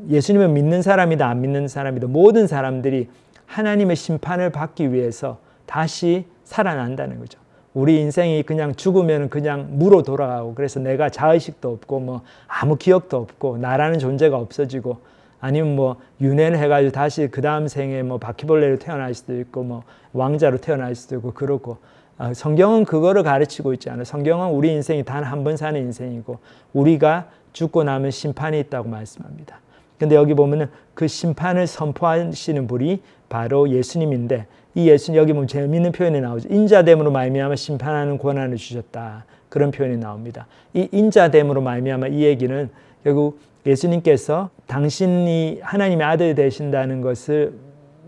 예수님을 믿는 사람이다 안 믿는 사람이다 모든 사람들이 하나님의 심판을 받기 위해서 다시 살아난다는 거죠. 우리 인생이 그냥 죽으면 그냥 무로 돌아가고 그래서 내가 자의식도 없고 뭐 아무 기억도 없고 나라는 존재가 없어지고 아니면 뭐 윤회를 해가지고 다시 그 다음 생에 뭐 바퀴벌레로 태어날 수도 있고 뭐 왕자로 태어날 수도 있고 그렇고 성경은 그거를 가르치고 있지 않아요. 성경은 우리 인생이 단 한 번 사는 인생이고 우리가 죽고 나면 심판이 있다고 말씀합니다. 근데 여기 보면은 그 심판을 선포하시는 분이 바로 예수님인데 이 예수님 여기 보면 재미있는 표현이 나오죠. 인자됨으로 말미암아 심판하는 권한을 주셨다. 그런 표현이 나옵니다. 이 인자됨으로 말미암아 이 얘기는 결국 예수님께서 당신이 하나님의 아들이 되신다는 것을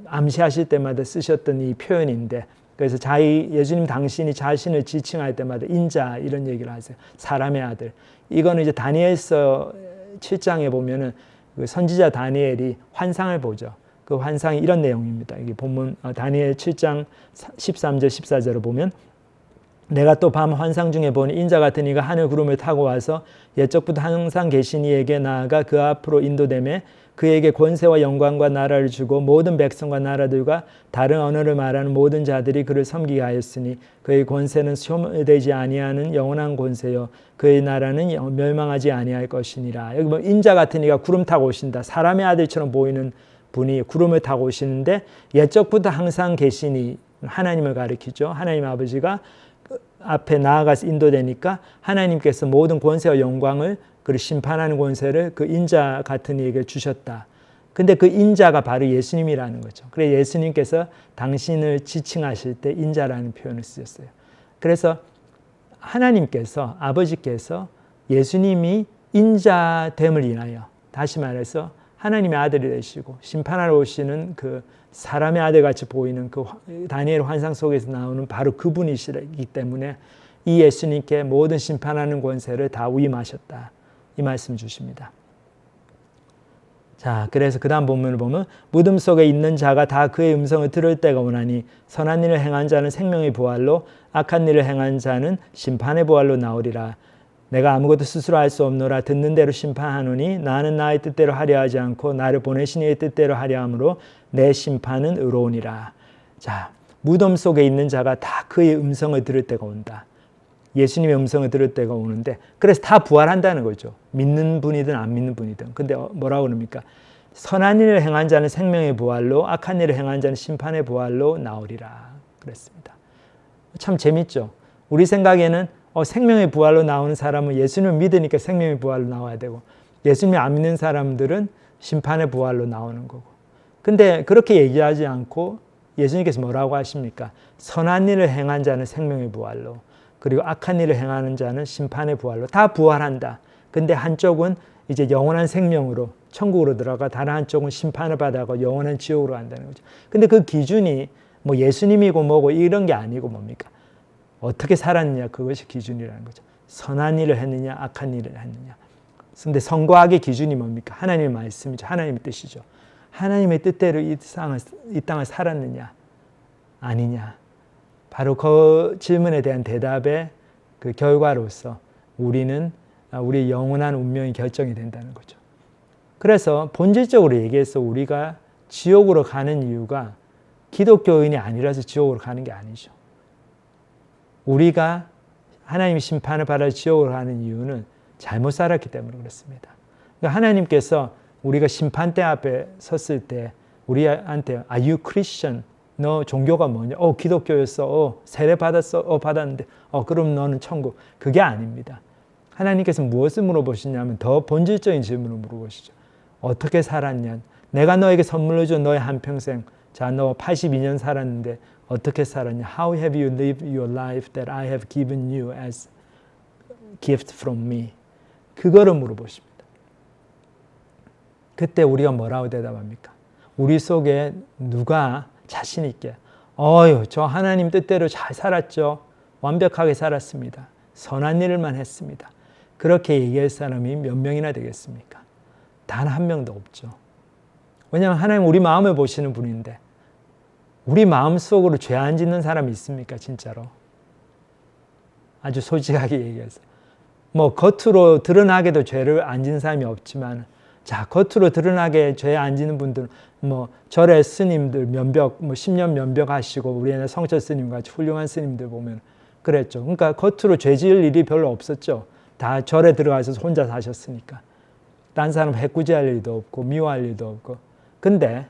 암시하실 때마다 쓰셨던 이 표현인데, 그래서 예수님 당신이 자신을 지칭할 때마다 인자 이런 얘기를 하세요. 사람의 아들. 이거는 이제 다니엘서 7장에 보면은 그 선지자 다니엘이 환상을 보죠. 그 환상이 이런 내용입니다. 여기 본문 다니엘 7장 13절 14절을 보면, 내가 또 밤 환상 중에 보니 인자 같은 이가 하늘 구름을 타고 와서 옛적부터 항상 계신 이에게 나아가 그 앞으로 인도되매 그에게 권세와 영광과 나라를 주고 모든 백성과 나라들과 다른 언어를 말하는 모든 자들이 그를 섬기게 하였으니 그의 권세는 소멸되지 아니하는 영원한 권세요 그의 나라는 멸망하지 아니할 것이니라. 여기 보면 인자 같은 이가 구름 타고 오신다. 사람의 아들처럼 보이는 분이 구름을 타고 오시는데 옛적부터 항상 계시니 하나님을 가리키죠. 하나님 아버지가 앞에 나아가서 인도되니까 하나님께서 모든 권세와 영광을 그리고 심판하는 권세를 그 인자 같은 이에게 주셨다. 근데 그 인자가 바로 예수님이라는 거죠. 그래서 예수님께서 당신을 지칭하실 때 인자라는 표현을 쓰셨어요. 그래서 하나님께서 아버지께서 예수님이 인자됨을 인하여, 다시 말해서 하나님의 아들이 되시고 심판하러 오시는 그 사람의 아들같이 보이는 그 다니엘 환상 속에서 나오는 바로 그분이시기 때문에 이 예수님께 모든 심판하는 권세를 다 위임하셨다. 이 말씀 주십니다. 자, 그래서 그 다음 본문을 보면 무덤 속에 있는 자가 다 그의 음성을 들을 때가 오나니 선한 일을 행한 자는 생명의 부활로 악한 일을 행한 자는 심판의 부활로 나오리라. 내가 아무것도 스스로 할 수 없노라. 듣는 대로 심판하노니 나는 나의 뜻대로 하려 하지 않고 나를 보내신 이의 뜻대로 하려 함으로 내 심판은 의로우니라. 자, 무덤 속에 있는 자가 다 그의 음성을 들을 때가 온다. 예수님의 음성을 들을 때가 오는데, 그래서 다 부활한다는 거죠. 믿는 분이든 안 믿는 분이든. 근데 뭐라고 그럽니까? 선한 일을 행한 자는 생명의 부활로 악한 일을 행한 자는 심판의 부활로 나오리라 그랬습니다. 참 재밌죠. 우리 생각에는 생명의 부활로 나오는 사람은 예수님을 믿으니까 생명의 부활로 나와야 되고, 예수님이 안 믿는 사람들은 심판의 부활로 나오는 거고. 근데 그렇게 얘기하지 않고 예수님께서 뭐라고 하십니까? 선한 일을 행한 자는 생명의 부활로, 그리고 악한 일을 행하는 자는 심판의 부활로. 다 부활한다. 근데 한쪽은 이제 영원한 생명으로 천국으로 들어가, 다른 한쪽은 심판을 받아가 영원한 지옥으로 간다는 거죠. 근데 그 기준이 뭐 예수님이고 뭐고 이런 게 아니고 뭡니까? 어떻게 살았느냐, 그것이 기준이라는 거죠. 선한 일을 했느냐, 악한 일을 했느냐. 그런데 선과 악의 기준이 뭡니까? 하나님의 말씀이죠. 하나님의 뜻이죠. 하나님의 뜻대로 이 땅을 살았느냐, 아니냐. 바로 그 질문에 대한 대답의 그 결과로서 우리의 영원한 운명이 결정이 된다는 거죠. 그래서 본질적으로 얘기해서 우리가 지옥으로 가는 이유가 기독교인이 아니라서 지옥으로 가는 게 아니죠. 우리가 하나님의 심판을 받아 지옥으로 가는 이유는 잘못 살았기 때문에 그렇습니다. 그러니까 하나님께서 우리가 심판대 앞에 섰을 때 우리한테 Are you Christian? 너 종교가 뭐냐? 기독교였어. 세례 받았어. 받았는데. 그럼 너는 천국. 그게 아닙니다. 하나님께서 무엇을 물어보시냐면 더 본질적인 질문을 물어보시죠. 어떻게 살았냐? 내가 너에게 선물로 준 너의 한평생. 자, 너 82년 살았는데 어떻게 살았냐? How have you lived your life that I have given you as gift from me? 그거를 물어보십니다. 그때 우리가 뭐라고 대답합니까? 우리 속에 누가 자신 있게 저 하나님 뜻대로 잘 살았죠. 완벽하게 살았습니다. 선한 일만 했습니다. 그렇게 얘기할 사람이 몇 명이나 되겠습니까? 단 한 명도 없죠. 왜냐하면 하나님 우리 마음을 보시는 분인데 우리 마음속으로 죄 안 짓는 사람이 있습니까? 진짜로. 아주 솔직하게 얘기해서. 겉으로 드러나게도 죄를 안 짓는 사람이 없지만, 자, 겉으로 드러나게 죄 안 짓는 분들은 절의 스님들 면벽, 10년 면벽 하시고, 우리 옛날 성철 스님 같이 훌륭한 스님들 보면 그랬죠. 그러니까 겉으로 죄 지을 일이 별로 없었죠. 다 절에 들어가서 혼자 사셨으니까. 딴 사람 해꾸지할 일도 없고, 미워할 일도 없고. 근데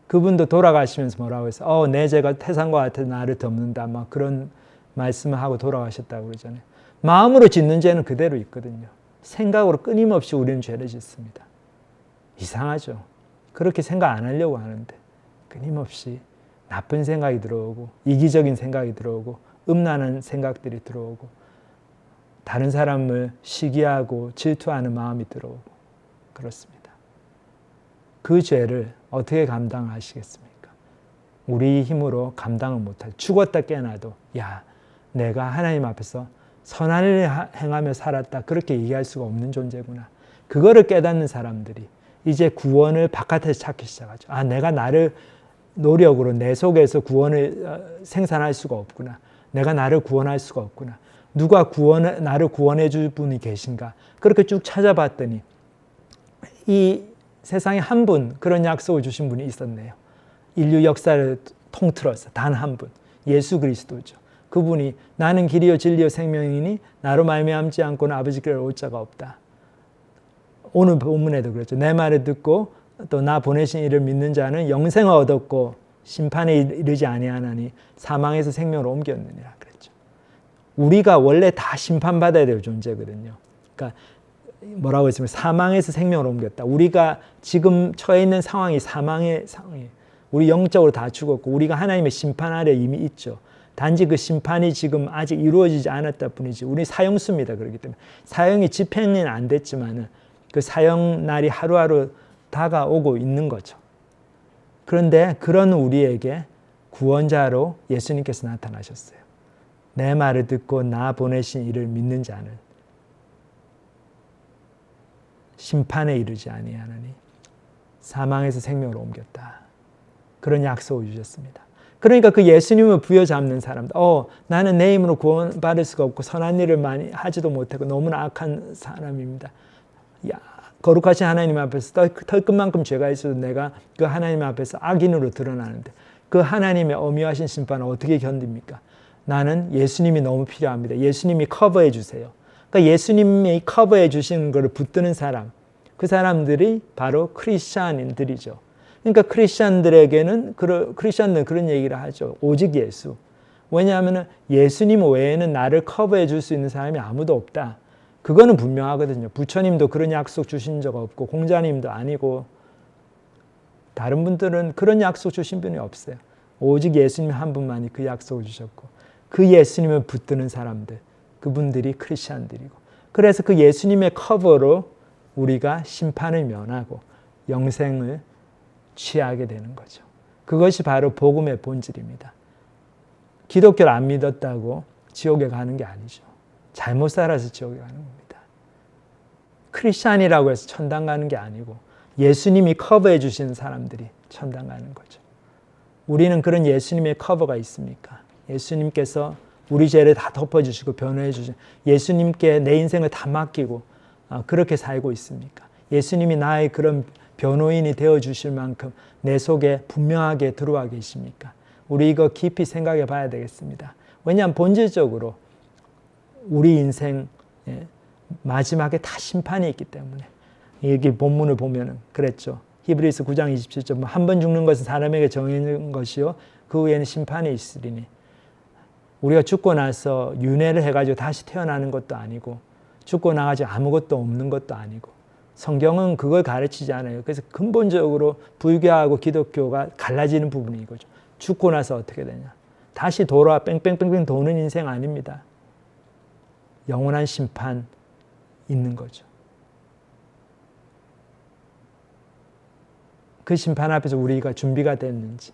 그분도 돌아가시면서 뭐라고 해서 내 죄가 태산과 같아 나를 덮는다. 막 그런 말씀을 하고 돌아가셨다고 그러잖아요. 마음으로 짓는 죄는 그대로 있거든요. 생각으로 끊임없이 우리는 죄를 짓습니다. 이상하죠. 그렇게 생각 안 하려고 하는데 끊임없이 나쁜 생각이 들어오고 이기적인 생각이 들어오고 음란한 생각들이 들어오고 다른 사람을 시기하고 질투하는 마음이 들어오고 그렇습니다. 그 죄를 어떻게 감당하시겠습니까? 우리 힘으로 감당을 못하죠. 죽었다 깨어나도 야, 내가 하나님 앞에서 선한 일을 행하며 살았다 그렇게 얘기할 수가 없는 존재구나. 그거를 깨닫는 사람들이 이제 구원을 바깥에서 찾기 시작하죠. 아, 내가 나를 노력으로 내 속에서 구원을 생산할 수가 없구나. 내가 나를 구원할 수가 없구나. 누가 나를 구원해 줄 분이 계신가. 그렇게 쭉 찾아봤더니 이 세상에 한 분 그런 약속을 주신 분이 있었네요. 인류 역사를 통틀어서 단 한 분. 예수 그리스도죠. 그분이 나는 길이요 진리요 생명이니 나로 말미암지 않고는 아버지께로 올 자가 없다. 오늘 본문에도 그렇죠. 내 말을 듣고 또 나 보내신 이를 믿는 자는 영생을 얻었고 심판에 이르지 아니하나니 사망에서 생명으로 옮겼느니라 그랬죠. 우리가 원래 다 심판받아야 될 존재거든요. 그러니까 뭐라고 했으면 사망에서 생명으로 옮겼다. 우리가 지금 처해 있는 상황이 사망의 상황이에요. 우리 영적으로 다 죽었고 우리가 하나님의 심판 아래 이미 있죠. 단지 그 심판이 지금 아직 이루어지지 않았다 뿐이지 우리 사형수입니다. 그렇기 때문에 사형이 집행은 안 됐지만은 그 사형 날이 하루하루 다가오고 있는 거죠. 그런데 그런 우리에게 구원자로 예수님께서 나타나셨어요. 내 말을 듣고 나 보내신 이를 믿는 자는 심판에 이르지 아니하나니 사망에서 생명으로 옮겼다. 그런 약속을 주셨습니다. 그러니까 그 예수님을 부여잡는 사람들, 나는 내 힘으로 구원받을 수가 없고 선한 일을 많이 하지도 못하고 너무나 악한 사람입니다. 거룩하신 하나님 앞에서 털끝만큼 죄가 있어도 내가 그 하나님 앞에서 악인으로 드러나는데 그 하나님의 엄유하신 심판을 어떻게 견딥니까? 나는 예수님이 너무 필요합니다. 예수님이 커버해 주세요. 그러니까 예수님이 커버해 주시는 것을 붙드는 사람, 그 사람들이 바로 크리스찬인들이죠. 그러니까 크리스찬들은 그런 얘기를 하죠. 오직 예수. 왜냐하면 예수님 외에는 나를 커버해 줄 수 있는 사람이 아무도 없다. 그거는 분명하거든요. 부처님도 그런 약속 주신 적 없고 공자님도 아니고 다른 분들은 그런 약속 주신 분이 없어요. 오직 예수님 한 분만이 그 약속을 주셨고 그 예수님을 붙드는 사람들, 그분들이 크리스찬들이고 그래서 그 예수님의 커버로 우리가 심판을 면하고 영생을 취하게 되는 거죠. 그것이 바로 복음의 본질입니다. 기독교를 안 믿었다고 지옥에 가는 게 아니죠. 잘못 살아서 지옥에 가는 겁니다. 크리스찬이라고 해서 천당 가는 게 아니고 예수님이 커버해 주시는 사람들이 천당 가는 거죠. 우리는 그런 예수님의 커버가 있습니까? 예수님께서 우리 죄를 다 덮어주시고 변호해 주신 예수님께 내 인생을 다 맡기고 그렇게 살고 있습니까? 예수님이 나의 그런 변호인이 되어주실 만큼 내 속에 분명하게 들어와 계십니까? 우리 이거 깊이 생각해 봐야 되겠습니다. 왜냐하면 본질적으로 우리 인생 마지막에 다 심판이 있기 때문에 여기 본문을 보면 그랬죠. 히브리서 9장 27절 한 번 죽는 것은 사람에게 정해진 것이요 그 후에는 심판이 있으리니 우리가 죽고 나서 윤회를 해가지고 다시 태어나는 것도 아니고 죽고 나가지고 아무것도 없는 것도 아니고 성경은 그걸 가르치지 않아요. 그래서 근본적으로 불교하고 기독교가 갈라지는 부분이 이거죠. 죽고 나서 어떻게 되냐. 다시 돌아 뺑뺑뺑뺑 도는 인생 아닙니다. 영원한 심판 있는 거죠. 그 심판 앞에서 우리가 준비가 됐는지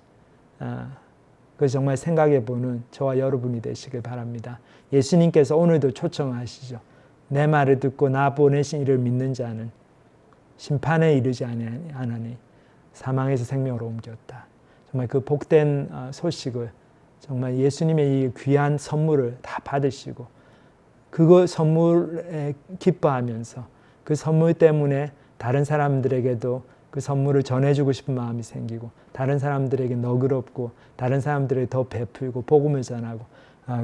그래서 정말 생각해보는 저와 여러분이 되시길 바랍니다. 예수님께서 오늘도 초청하시죠. 내 말을 듣고 나 보내신 이를 믿는 자는 심판에 이르지 아니하니 사망에서 생명으로 옮겼다. 정말 그 복된 소식을 정말 예수님의 이 귀한 선물을 다 받으시고 그거 선물에 기뻐하면서 그 선물 때문에 다른 사람들에게도 그 선물을 전해주고 싶은 마음이 생기고 다른 사람들에게 너그럽고 다른 사람들에게 더 베풀고 복음을 전하고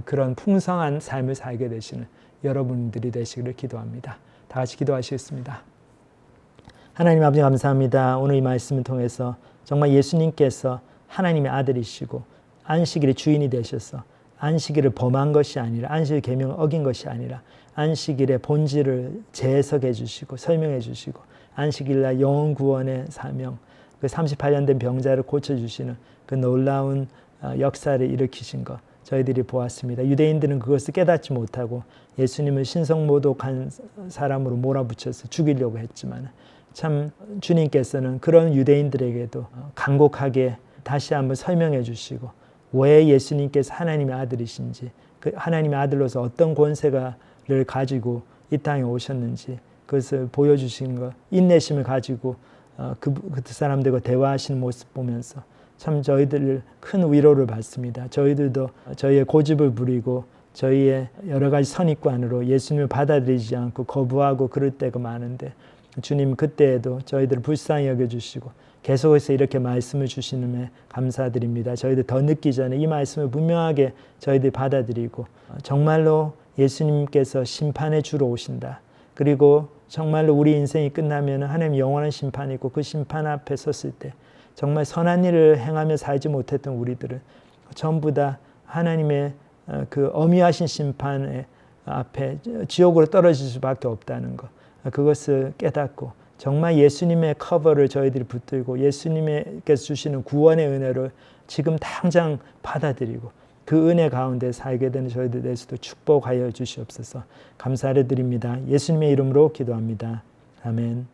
그런 풍성한 삶을 살게 되시는 여러분들이 되시기를 기도합니다. 다 같이 기도하시겠습니다. 하나님 아버지 감사합니다. 오늘 이 말씀을 통해서 정말 예수님께서 하나님의 아들이시고 안식일의 주인이 되셔서 안식일을 범한 것이 아니라 안식일 계명을 어긴 것이 아니라 안식일의 본질을 재해석해 주시고 설명해 주시고 안식일날 영혼 구원의 사명 그 38년 된 병자를 고쳐주시는 그 놀라운 역사를 일으키신 것 저희들이 보았습니다. 유대인들은 그것을 깨닫지 못하고 예수님을 신성모독한 사람으로 몰아붙여서 죽이려고 했지만 참 주님께서는 그런 유대인들에게도 간곡하게 다시 한번 설명해 주시고 왜 예수님께서 하나님의 아들이신지 그 하나님의 아들로서 어떤 권세가를 가지고 이 땅에 오셨는지 그것을 보여주신 것 인내심을 가지고 그 사람들과 대화하시는 모습 보면서 참 저희들 큰 위로를 받습니다. 저희들도 저희의 고집을 부리고 저희의 여러 가지 선입관으로 예수님을 받아들이지 않고 거부하고 그럴 때가 많은데 주님 그때에도 저희들을 불쌍히 여겨주시고 계속해서 이렇게 말씀을 주시는데 감사드립니다. 저희들 더 늦기 전에 이 말씀을 분명하게 저희들이 받아들이고 정말로 예수님께서 심판의 주로 오신다. 그리고 정말로 우리 인생이 끝나면 하나님 영원한 심판이 있고 그 심판 앞에 섰을 때 정말 선한 일을 행하며 살지 못했던 우리들은 전부 다 하나님의 그 엄위하신 심판 앞에 지옥으로 떨어질 수밖에 없다는 것. 그것을 깨닫고 정말 예수님의 커버를 저희들이 붙들고 예수님께서 주시는 구원의 은혜를 지금 당장 받아들이고 그 은혜 가운데 살게 되는 저희들 대해서도 축복하여 주시옵소서. 감사를 드립니다. 예수님의 이름으로 기도합니다. 아멘.